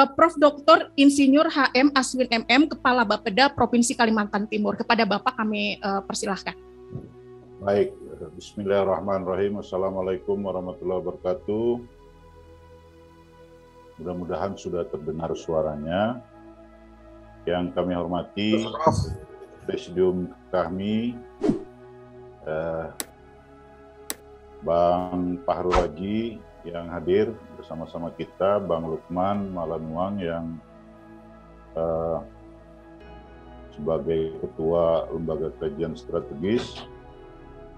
Prof. Dr. Insinyur HM Aswin MM, Kepala Bapeda Provinsi Kalimantan Timur. Kepada Bapak kami persilahkan. Baik, bismillahirrahmanirrahim. Assalamualaikum warahmatullahi wabarakatuh. Mudah-mudahan sudah terdengar suaranya. Yang kami hormati Presidium kami, Bang Fahrul Raji yang hadir bersama-sama kita, Bang Lukman Malanuang yang sebagai Ketua Lembaga Kajian Strategis,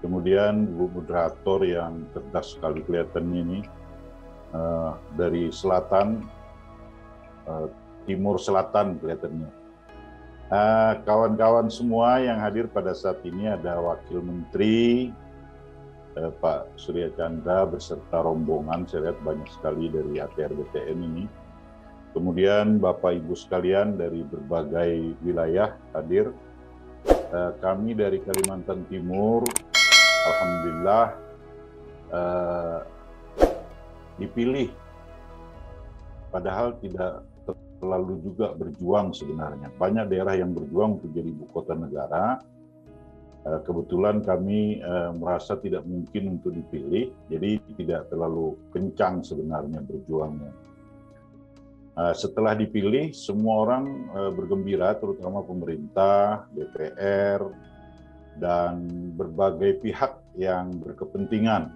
kemudian Bu Moderator yang cerdas sekali kelihatannya ini, dari selatan, timur selatan kelihatannya. Kawan-kawan semua yang hadir pada saat ini, ada Wakil Menteri Pak Surya Chandra beserta rombongan, saya lihat banyak sekali dari ATR BPN ini. Kemudian Bapak Ibu sekalian dari berbagai wilayah hadir. Kami dari Kalimantan Timur, alhamdulillah dipilih, padahal tidak terlalu juga berjuang sebenarnya. Banyak daerah yang berjuang untuk jadi ibu kota negara. Kebetulan kami merasa tidak mungkin untuk dipilih, jadi tidak terlalu kencang sebenarnya berjuangnya. Setelah dipilih, semua orang bergembira, terutama pemerintah, DPR, dan berbagai pihak yang berkepentingan.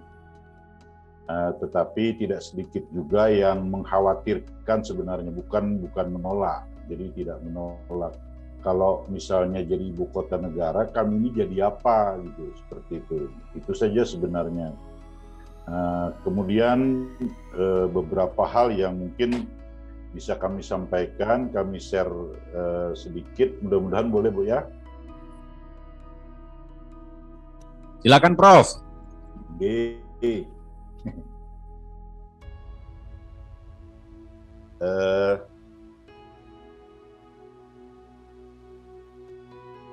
Tetapi tidak sedikit juga yang mengkhawatirkan sebenarnya, bukan menolak. Jadi tidak menolak. Kalau misalnya jadi ibu kota negara, kami ini jadi apa gitu, seperti itu. Itu saja sebenarnya. Kemudian beberapa hal yang mungkin bisa kami sampaikan, kami share sedikit. Mudah-mudahan boleh, Bu, ya? Silakan, Prof. Oke.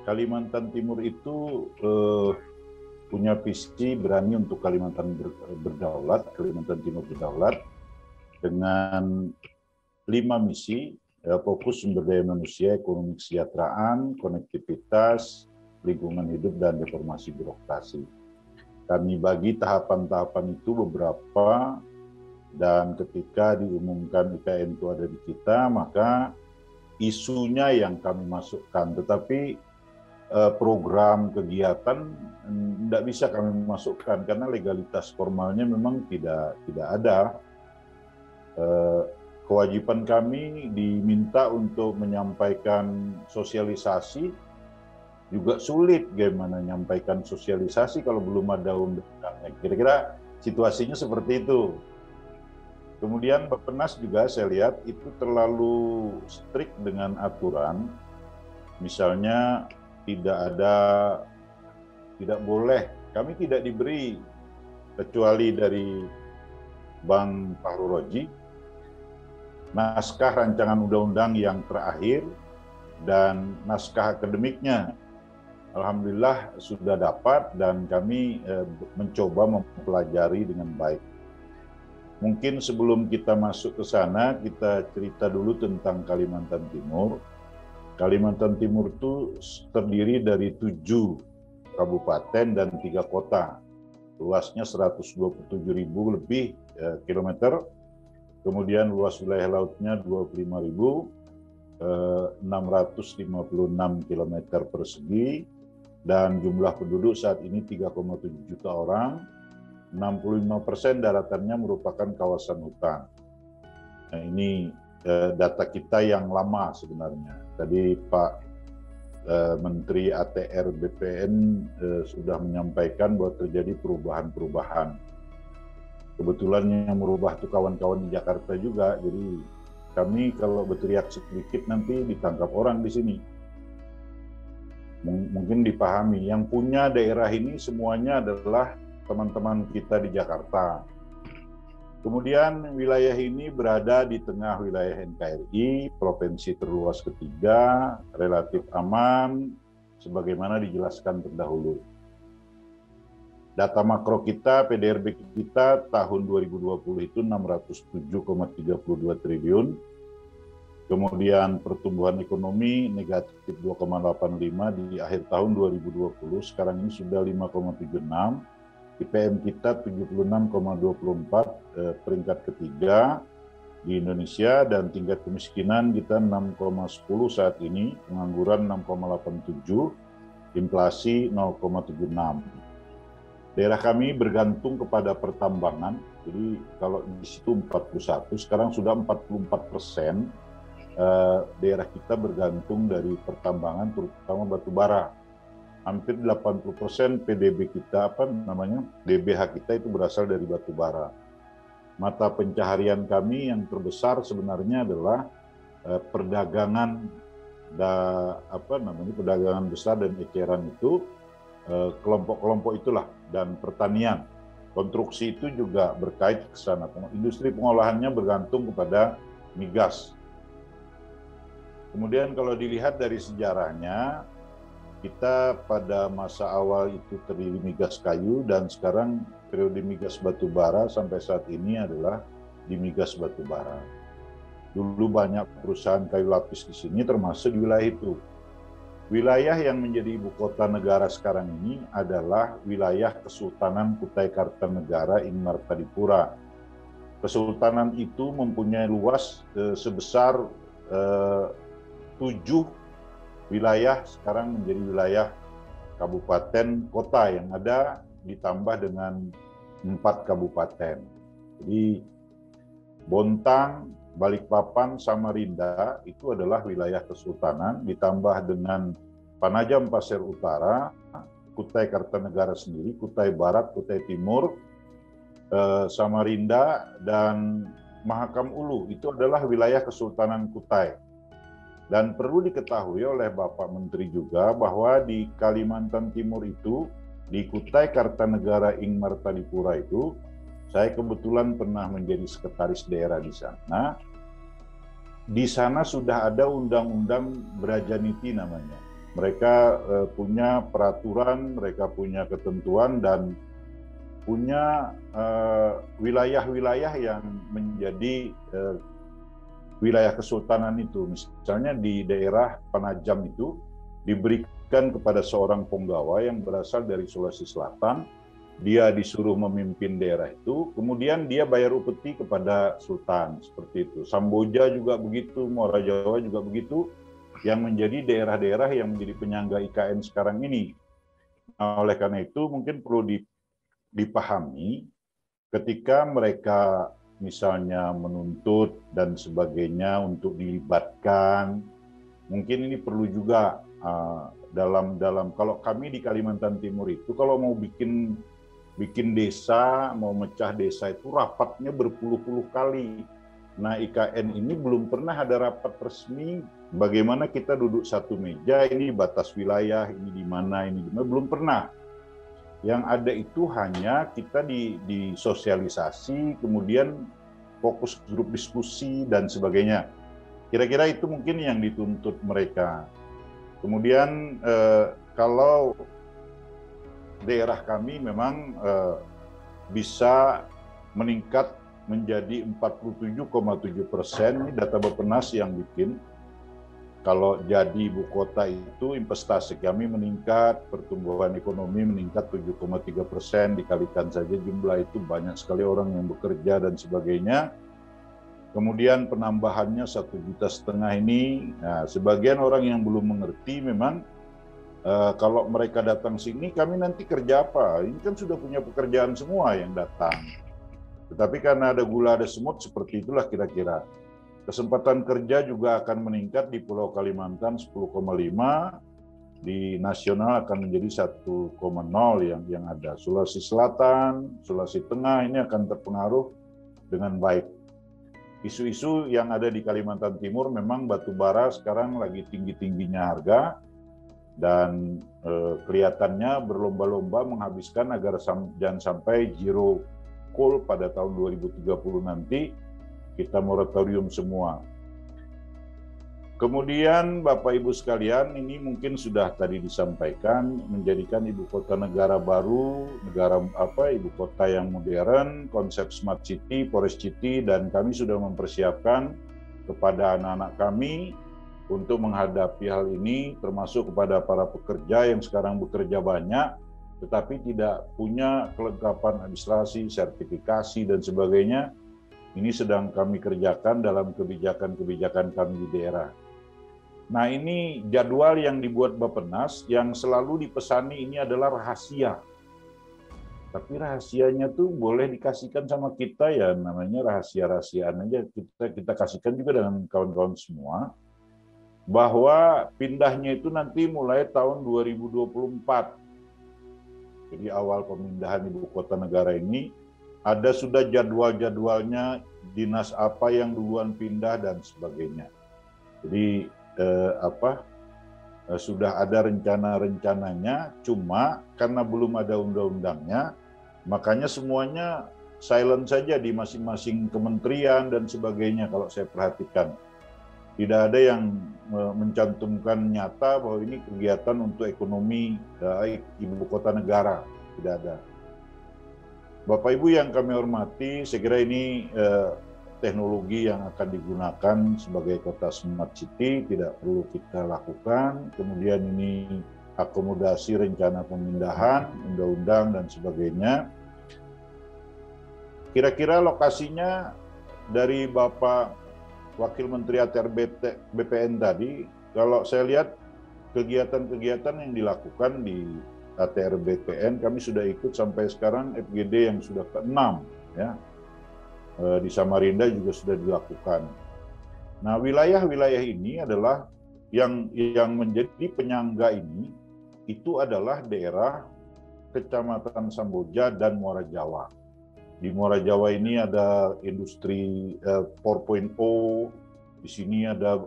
Kalimantan Timur itu punya visi berani untuk Kalimantan berdaulat, Kalimantan Timur berdaulat, dengan 5 misi, fokus sumber daya manusia, ekonomi kesejahteraan, konektivitas, lingkungan hidup, dan reformasi birokrasi. Kami bagi tahapan-tahapan itu beberapa, dan ketika diumumkan IKN itu ada di kita, maka isunya yang kami masukkan, tetapi program kegiatan tidak bisa kami masukkan karena legalitas formalnya memang tidak ada. Kewajiban kami diminta untuk menyampaikan sosialisasi, juga sulit gimana menyampaikan sosialisasi kalau belum ada undang-undangnya. Kira-kira situasinya seperti itu. Kemudian Bappenas juga saya lihat itu terlalu strict dengan aturan, misalnya tidak boleh, kami tidak diberi, kecuali dari Bang Fahrul Raji, naskah rancangan undang-undang yang terakhir dan naskah akademiknya. Alhamdulillah sudah dapat dan kami mencoba mempelajari dengan baik. Mungkin sebelum kita masuk ke sana, kita cerita dulu tentang Kalimantan Timur. Kalimantan Timur itu terdiri dari 7 kabupaten dan 3 kota. Luasnya 127.000 lebih kilometer. Kemudian luas wilayah lautnya 25.656 km persegi. Dan jumlah penduduk saat ini 3,7 juta orang. 65% daratannya merupakan kawasan hutan. Nah, ini data kita yang lama sebenarnya. Tadi Pak Menteri ATR BPN sudah menyampaikan bahwa terjadi perubahan-perubahan. Kebetulan yang merubah itu kawan-kawan di Jakarta juga, jadi kami kalau berteriak sedikit nanti ditangkap orang di sini. Mungkin dipahami, yang punya daerah ini semuanya adalah teman-teman kita di Jakarta. Kemudian wilayah ini berada di tengah wilayah NKRI, provinsi terluas ketiga, relatif aman, sebagaimana dijelaskan terdahulu. Data makro kita, PDRB kita tahun 2020 itu 607,32 triliun, Kemudian pertumbuhan ekonomi negatif 2,85 di akhir tahun 2020, sekarang ini sudah 5,76. IPM kita 76,24, peringkat ketiga di Indonesia, dan tingkat kemiskinan kita 6,10 saat ini, pengangguran 6,87, inflasi 0,76. Daerah kami bergantung kepada pertambangan, jadi kalau di situ 41, sekarang sudah 44%. Daerah kita bergantung dari pertambangan, terutama batu bara. Hampir 80% PDB kita, DBH kita itu berasal dari batu bara. Mata pencaharian kami yang terbesar sebenarnya adalah perdagangan, perdagangan besar dan eceran itu, kelompok-kelompok itulah, dan pertanian. Konstruksi itu juga berkait ke sana. Industri pengolahannya bergantung kepada migas. Kemudian kalau dilihat dari sejarahnya, kita pada masa awal itu terdiri migas kayu, dan sekarang periode migas batu bara sampai saat ini adalah di migas batu bara. Dulu banyak perusahaan kayu lapis di sini, termasuk di wilayah itu. Wilayah yang menjadi ibu kota negara sekarang ini adalah wilayah Kesultanan Kutai Kartanegara Ing Martadipura. Kesultanan itu mempunyai luas sebesar 7 wilayah, sekarang menjadi wilayah kabupaten kota yang ada, ditambah dengan 4 kabupaten. Jadi Bontang, Balikpapan, Samarinda itu adalah wilayah kesultanan, ditambah dengan Panajam Pasir Utara, Kutai Kartanegara sendiri, Kutai Barat, Kutai Timur, Samarinda, dan Mahakam Ulu itu adalah wilayah Kesultanan Kutai. Dan perlu diketahui oleh Bapak Menteri juga bahwa di Kalimantan Timur itu, di Kutai Kartanegara Ing Martadipura itu, saya kebetulan pernah menjadi sekretaris daerah di sana. Di sana sudah ada undang-undang Brajaniti namanya. Mereka punya peraturan, mereka punya ketentuan, dan punya wilayah-wilayah yang menjadi wilayah kesultanan itu. Misalnya di daerah Panajam itu diberikan kepada seorang penggawa yang berasal dari Sulawesi Selatan. Dia disuruh memimpin daerah itu, kemudian dia bayar upeti kepada sultan, seperti itu. Samboja juga begitu, Muara Jawa juga begitu, yang menjadi daerah-daerah yang menjadi penyangga IKN sekarang ini. Nah, oleh karena itu mungkin perlu dipahami ketika mereka misalnya menuntut dan sebagainya untuk dilibatkan, mungkin ini perlu juga dalam kalau kami di Kalimantan Timur itu kalau mau bikin desa, mau mecah desa itu rapatnya berpuluh-puluh kali. Nah, IKN ini belum pernah ada rapat resmi bagaimana kita duduk satu meja, ini batas wilayah, ini di mana, belum pernah. Yang ada itu hanya kita disosialisasi, kemudian fokus grup diskusi dan sebagainya. Kira-kira itu mungkin yang dituntut mereka. Kemudian kalau daerah kami memang bisa meningkat menjadi 47,7%, ini data Bappenas yang bikin. Kalau jadi ibu kota itu investasi kami meningkat, pertumbuhan ekonomi meningkat 7,3%, dikalikan saja jumlah itu banyak sekali orang yang bekerja dan sebagainya. Kemudian penambahannya 1,5 juta ini, nah, sebagian orang yang belum mengerti memang kalau mereka datang sini, kami nanti kerja apa? Ini kan sudah punya pekerjaan semua yang datang. Tetapi karena ada gula, ada semut, seperti itulah kira-kira. Kesempatan kerja juga akan meningkat di Pulau Kalimantan 10,5, di nasional akan menjadi 1,0 yang ada. Sulawesi Selatan, Sulawesi Tengah ini akan terpengaruh dengan baik. Isu-isu yang ada di Kalimantan Timur memang batu bara sekarang lagi tinggi-tingginya harga, dan kelihatannya berlomba-lomba menghabiskan agar jangan sampai zero coal pada tahun 2030 nanti, kita moratorium semua. Kemudian Bapak Ibu sekalian, ini mungkin sudah tadi disampaikan, menjadikan ibu kota negara baru, ibu kota yang modern, konsep smart city, forest city, dan kami sudah mempersiapkan kepada anak-anak kami untuk menghadapi hal ini, termasuk kepada para pekerja yang sekarang bekerja banyak, tetapi tidak punya kelengkapan administrasi, sertifikasi, dan sebagainya. Ini sedang kami kerjakan dalam kebijakan-kebijakan kami di daerah. Nah, ini jadwal yang dibuat Bappenas yang selalu dipesani ini adalah rahasia. Tapi rahasianya tuh boleh dikasihkan sama kita ya, namanya rahasia-rahasiaan aja. Kita kasihkan juga dengan kawan-kawan semua, bahwa pindahnya itu nanti mulai tahun 2024. Jadi awal pemindahan ibu kota negara ini, ada sudah jadwal-jadwalnya, dinas apa yang duluan pindah dan sebagainya. Jadi sudah ada rencana-rencananya, cuma karena belum ada undang-undangnya, makanya semuanya silent saja di masing-masing kementerian dan sebagainya kalau saya perhatikan. Tidak ada yang mencantumkan nyata bahwa ini kegiatan untuk ekonomi ibu kota negara, tidak ada. Bapak Ibu yang kami hormati, saya kira ini teknologi yang akan digunakan sebagai kota smart city tidak perlu kita lakukan. Kemudian ini akomodasi rencana pemindahan, undang-undang dan sebagainya. Kira-kira lokasinya dari Bapak Wakil Menteri ATR BPN tadi, kalau saya lihat kegiatan-kegiatan yang dilakukan di ATR BPN, kami sudah ikut sampai sekarang FGD yang sudah ke-6 ya. Di Samarinda juga sudah dilakukan. Nah, wilayah-wilayah ini adalah yang menjadi penyangga ini, itu adalah daerah Kecamatan Samboja dan Muara Jawa. Di Muara Jawa ini ada industri 4.0, di sini ada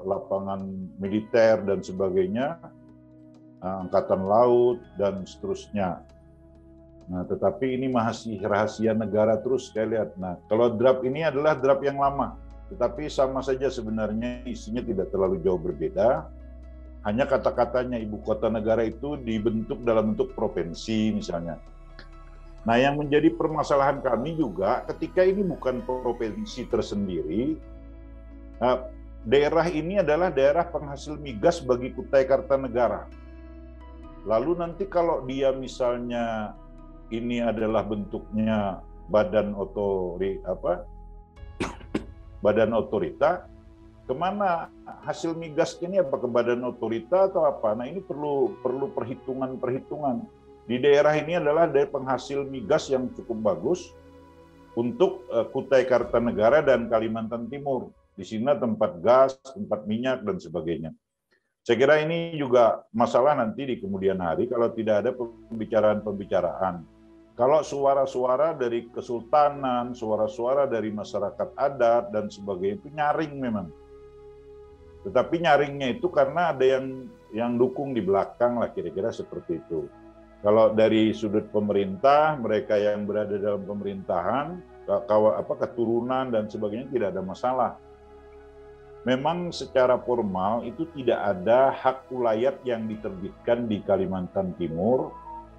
lapangan militer dan sebagainya, angkatan laut dan seterusnya. Nah, tetapi ini masih rahasia negara terus saya lihat. Nah, kalau draft ini adalah draft yang lama, tetapi sama saja sebenarnya isinya tidak terlalu jauh berbeda. Hanya kata-katanya ibu kota negara itu dibentuk dalam bentuk provinsi misalnya. Nah, yang menjadi permasalahan kami juga ketika ini bukan provinsi tersendiri, daerah ini adalah daerah penghasil migas bagi Kutai Kartanegara. Lalu nanti kalau dia misalnya ini adalah bentuknya badan otorita, kemana hasil migas ini, apa ke badan otorita atau apa? Nah, ini perlu perhitungan. Di daerah ini adalah daerah penghasil migas yang cukup bagus untuk Kutai Kartanegara dan Kalimantan Timur. Di sini tempat gas, tempat minyak dan sebagainya. Saya kira ini juga masalah nanti di kemudian hari kalau tidak ada pembicaraan. Kalau suara-suara dari kesultanan, suara-suara dari masyarakat adat dan sebagainya itu nyaring memang. Tetapi nyaringnya itu karena ada yang dukung di belakang lah, kira-kira seperti itu. Kalau dari sudut pemerintah, mereka yang berada dalam pemerintahan, keturunan dan sebagainya tidak ada masalah. Memang secara formal itu tidak ada hak ulayat yang diterbitkan di Kalimantan Timur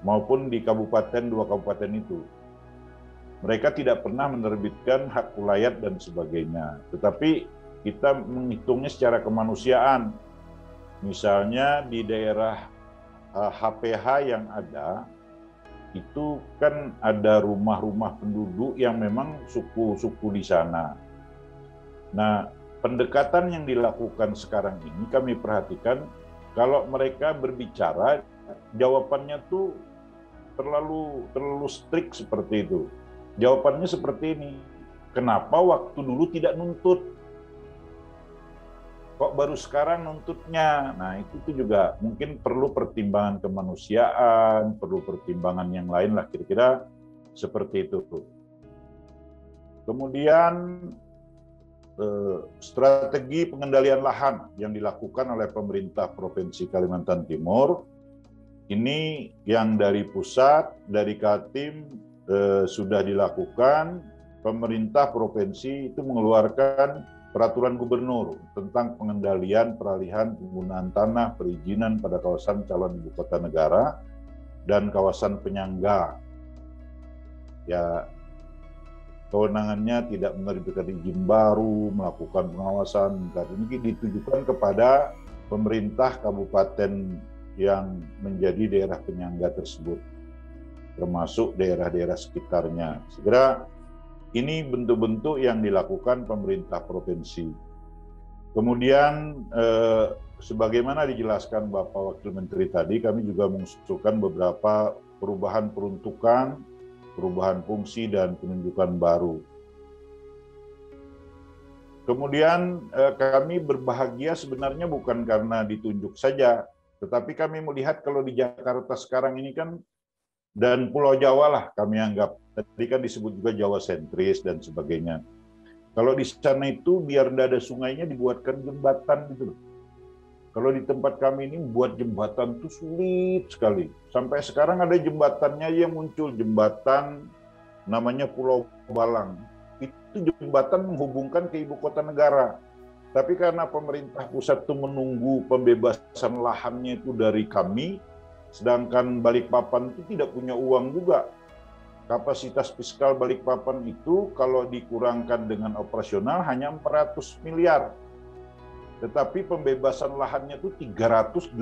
maupun di dua kabupaten itu. Mereka tidak pernah menerbitkan hak ulayat dan sebagainya. Tetapi kita menghitungnya secara kemanusiaan. Misalnya di daerah HPH yang ada, itu kan ada rumah-rumah penduduk yang memang suku-suku di sana. Nah, pendekatan yang dilakukan sekarang ini kami perhatikan, kalau mereka berbicara, jawabannya tuh terlalu strict seperti itu. Jawabannya seperti ini, kenapa waktu dulu tidak nuntut? Kok baru sekarang nuntutnya? Nah, itu juga mungkin perlu pertimbangan kemanusiaan, perlu pertimbangan yang lain lah, kira-kira seperti itu. Kemudian strategi pengendalian lahan yang dilakukan oleh pemerintah Provinsi Kalimantan Timur, ini yang dari pusat, dari Kaltim sudah dilakukan. Pemerintah provinsi itu mengeluarkan peraturan gubernur tentang pengendalian peralihan penggunaan tanah perizinan pada kawasan calon ibu kota negara dan kawasan penyangga. Ya, kewenangannya tidak menerbitkan izin baru, melakukan pengawasan. Ini ditujukan kepada pemerintah kabupaten yang menjadi daerah penyangga tersebut, termasuk daerah-daerah sekitarnya. Segera ini bentuk-bentuk yang dilakukan pemerintah provinsi. Kemudian sebagaimana dijelaskan Bapak Wakil Menteri tadi, kami juga mengusulkan beberapa perubahan peruntukan, perubahan fungsi, dan penunjukan baru. Kemudian kami berbahagia sebenarnya bukan karena ditunjuk saja, tetapi kami melihat kalau di Jakarta sekarang ini kan, dan Pulau Jawa lah kami anggap, tadi kan disebut juga Jawa sentris dan sebagainya. Kalau di sana itu biar tidak ada sungainya dibuatkan jembatan gitu loh. Kalau di tempat kami ini buat jembatan itu sulit sekali. Sampai sekarang ada jembatannya yang muncul, jembatan namanya Pulau Balang. Itu jembatan menghubungkan ke ibu kota negara. Tapi karena pemerintah pusat itu menunggu pembebasan lahannya itu dari kami, sedangkan Balikpapan itu tidak punya uang juga. Kapasitas fiskal Balikpapan itu kalau dikurangkan dengan operasional hanya 400 miliar. Tetapi pembebasan lahannya itu 384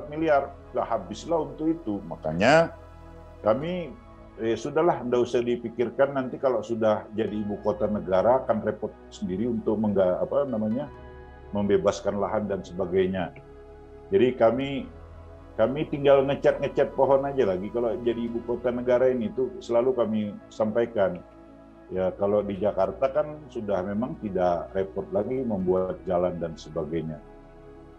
miliar. Nggak habislah untuk itu. Makanya kami, sudahlah, nggak usah dipikirkan, nanti kalau sudah jadi ibu kota negara akan repot sendiri untuk membebaskan lahan dan sebagainya. Jadi kami tinggal ngecat pohon aja lagi. Kalau jadi ibu kota negara ini itu selalu kami sampaikan. Ya, kalau di Jakarta kan sudah memang tidak repot lagi membuat jalan dan sebagainya.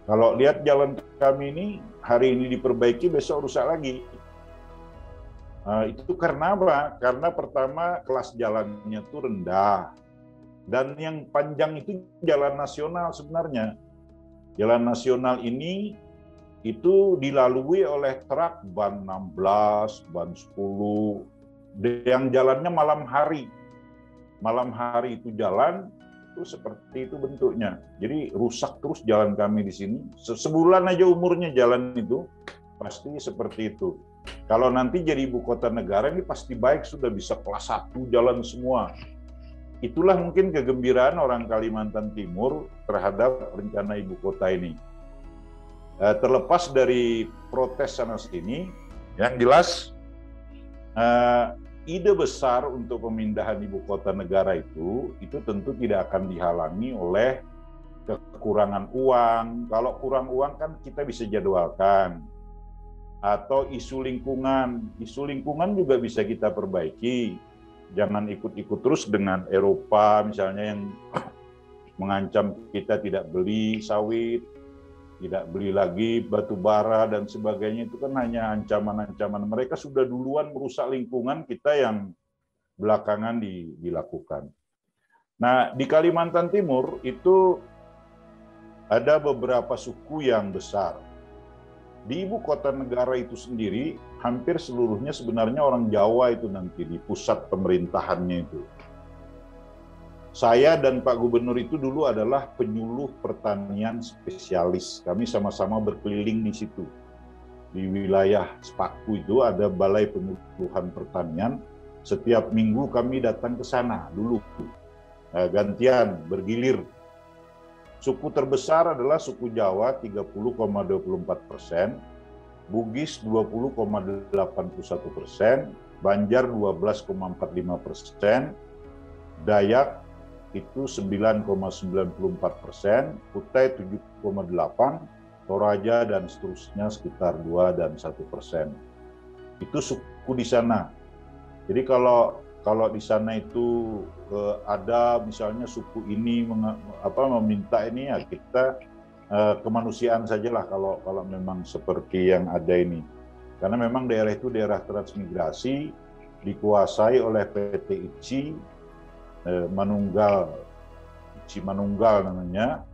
Kalau lihat jalan kami ini, hari ini diperbaiki, besok rusak lagi. Itu karena apa? Karena pertama kelas jalannya itu rendah. Dan yang panjang itu jalan nasional sebenarnya. Jalan nasional ini itu dilalui oleh truk ban 16, ban 10, yang jalannya malam hari. Malam hari itu jalan, itu seperti itu bentuknya. Jadi rusak terus jalan kami di sini. Sebulan aja umurnya jalan itu, pasti seperti itu. Kalau nanti jadi ibu kota negara ini pasti baik, sudah bisa kelas 1 jalan semua. Itulah mungkin kegembiraan orang Kalimantan Timur terhadap rencana ibu kota ini. Terlepas dari protes sana-sini, yang jelas ide besar untuk pemindahan ibu kota negara itu tentu tidak akan dihalangi oleh kekurangan uang. Kalau kurang uang kan kita bisa jadwalkan. Atau isu lingkungan juga bisa kita perbaiki. Jangan ikut-ikut terus dengan Eropa misalnya yang mengancam kita tidak beli sawit, tidak beli lagi batu bara dan sebagainya. Itu kan hanya ancaman-ancaman. Mereka sudah duluan merusak lingkungan kita yang belakangan dilakukan. Nah, di Kalimantan Timur itu ada beberapa suku yang besar. Di ibu kota negara itu sendiri, hampir seluruhnya sebenarnya orang Jawa itu nanti di pusat pemerintahannya itu. Saya dan Pak Gubernur itu dulu adalah penyuluh pertanian spesialis. Kami sama-sama berkeliling di situ. Di wilayah Sepaku itu ada balai penyuluhan pertanian. Setiap minggu kami datang ke sana dulu. Gantian, bergilir. Suku terbesar adalah suku Jawa 30,24%, Bugis 20,81%, Banjar 12,45%, Dayak itu 9,94%, Kutai 7,8%, Toraja dan seterusnya sekitar 2 dan 1%. Itu suku di sana. Jadi kalau di sana itu ada misalnya suku ini meminta ini, ya kita kemanusiaan sajalah kalau memang seperti yang ada ini. Karena memang daerah itu daerah transmigrasi dikuasai oleh PT ICI Manunggal namanya,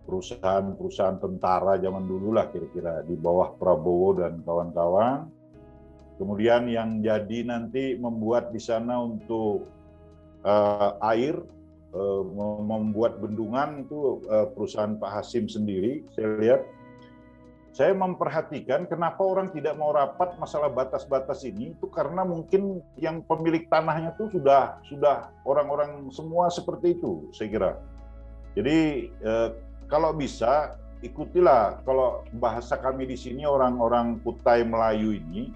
perusahaan tentara zaman dulu lah kira-kira di bawah Prabowo dan kawan-kawan. Kemudian yang jadi nanti membuat di sana untuk air, membuat bendungan itu perusahaan Pak Hasim sendiri, saya lihat. saya memperhatikan kenapa orang tidak mau rapat masalah batas-batas ini itu karena mungkin yang pemilik tanahnya itu sudah orang-orang semua seperti itu, saya kira. Jadi kalau bisa ikutilah, kalau bahasa kami di sini orang-orang Kutai Melayu ini,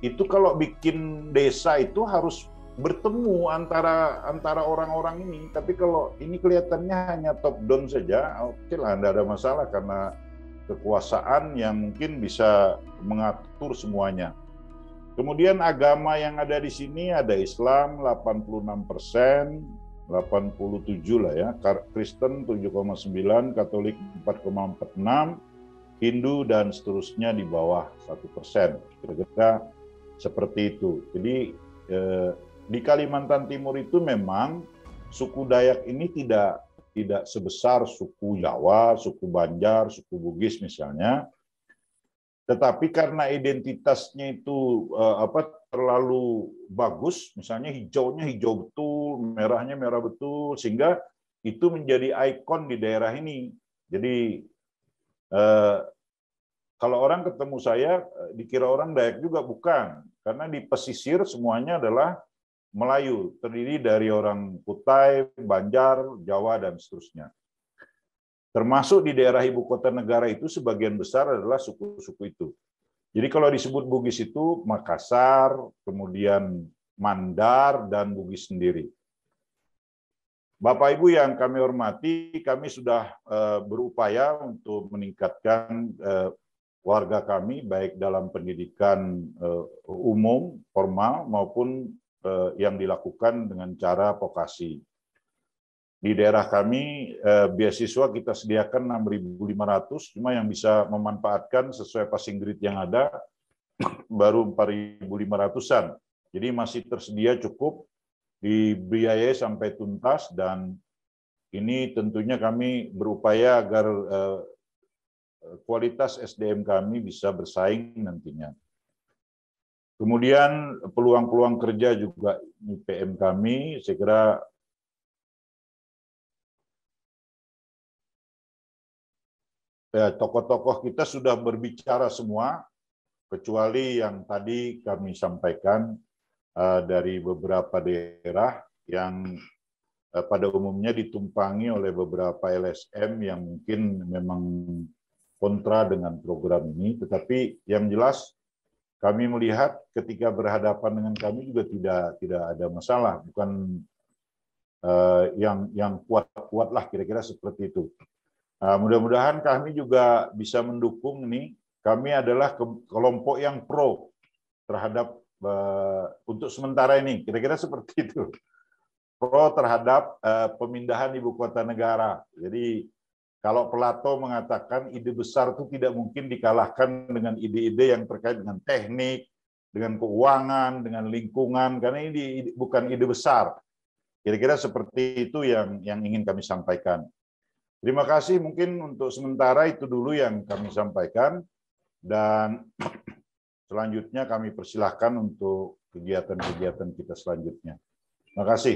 itu kalau bikin desa itu harus bertemu antara orang-orang ini. Tapi kalau ini kelihatannya hanya top down saja, oke lah, tidak ada masalah karena kekuasaan yang mungkin bisa mengatur semuanya. Kemudian agama yang ada di sini ada Islam 86%, 87 lah ya, Kristen 7,9, Katolik 4,46, Hindu dan seterusnya di bawah 1%. Kira-kira seperti itu. Jadi di Kalimantan Timur itu memang suku Dayak ini tidak sebesar suku Jawa, suku Banjar, suku Bugis misalnya. Tetapi karena identitasnya itu terlalu bagus, misalnya hijaunya hijau betul, merahnya merah betul, sehingga itu menjadi ikon di daerah ini. Jadi kalau orang ketemu saya, dikira orang Dayak juga, bukan. Karena di pesisir semuanya adalah Melayu, terdiri dari orang Kutai, Banjar, Jawa, dan seterusnya. Termasuk di daerah ibu kota negara itu sebagian besar adalah suku-suku itu. Jadi kalau disebut Bugis itu Makassar, kemudian Mandar, dan Bugis sendiri. Bapak Ibu yang kami hormati, kami sudah berupaya untuk meningkatkan warga kami, baik dalam pendidikan umum, formal, maupun yang dilakukan dengan cara vokasi. Di daerah kami, beasiswa kita sediakan 6.500, cuma yang bisa memanfaatkan sesuai passing grade yang ada, baru 4.500-an. Jadi masih tersedia cukup, dibiayai sampai tuntas, dan ini tentunya kami berupaya agar kualitas SDM kami bisa bersaing nantinya. Kemudian peluang-peluang kerja juga di PM kami, saya kira tokoh-tokoh kita sudah berbicara semua, kecuali yang tadi kami sampaikan dari beberapa daerah yang pada umumnya ditumpangi oleh beberapa LSM yang mungkin memang kontra dengan program ini, tetapi yang jelas kami melihat ketika berhadapan dengan kami juga tidak ada masalah, bukan yang kuat-kuat lah, kira-kira seperti itu. Mudah-mudahan kami juga bisa mendukung ini. Kami adalah kelompok yang pro terhadap untuk sementara ini, kira-kira seperti itu. Pro terhadap pemindahan ibu kota negara. Jadi kalau Plato mengatakan ide besar itu tidak mungkin dikalahkan dengan ide-ide yang terkait dengan teknik, dengan keuangan, dengan lingkungan, karena ini bukan ide besar. Kira-kira seperti itu yang ingin kami sampaikan. Terima kasih, mungkin untuk sementara itu dulu yang kami sampaikan, dan selanjutnya kami persilahkan untuk kegiatan-kegiatan kita selanjutnya. Terima kasih.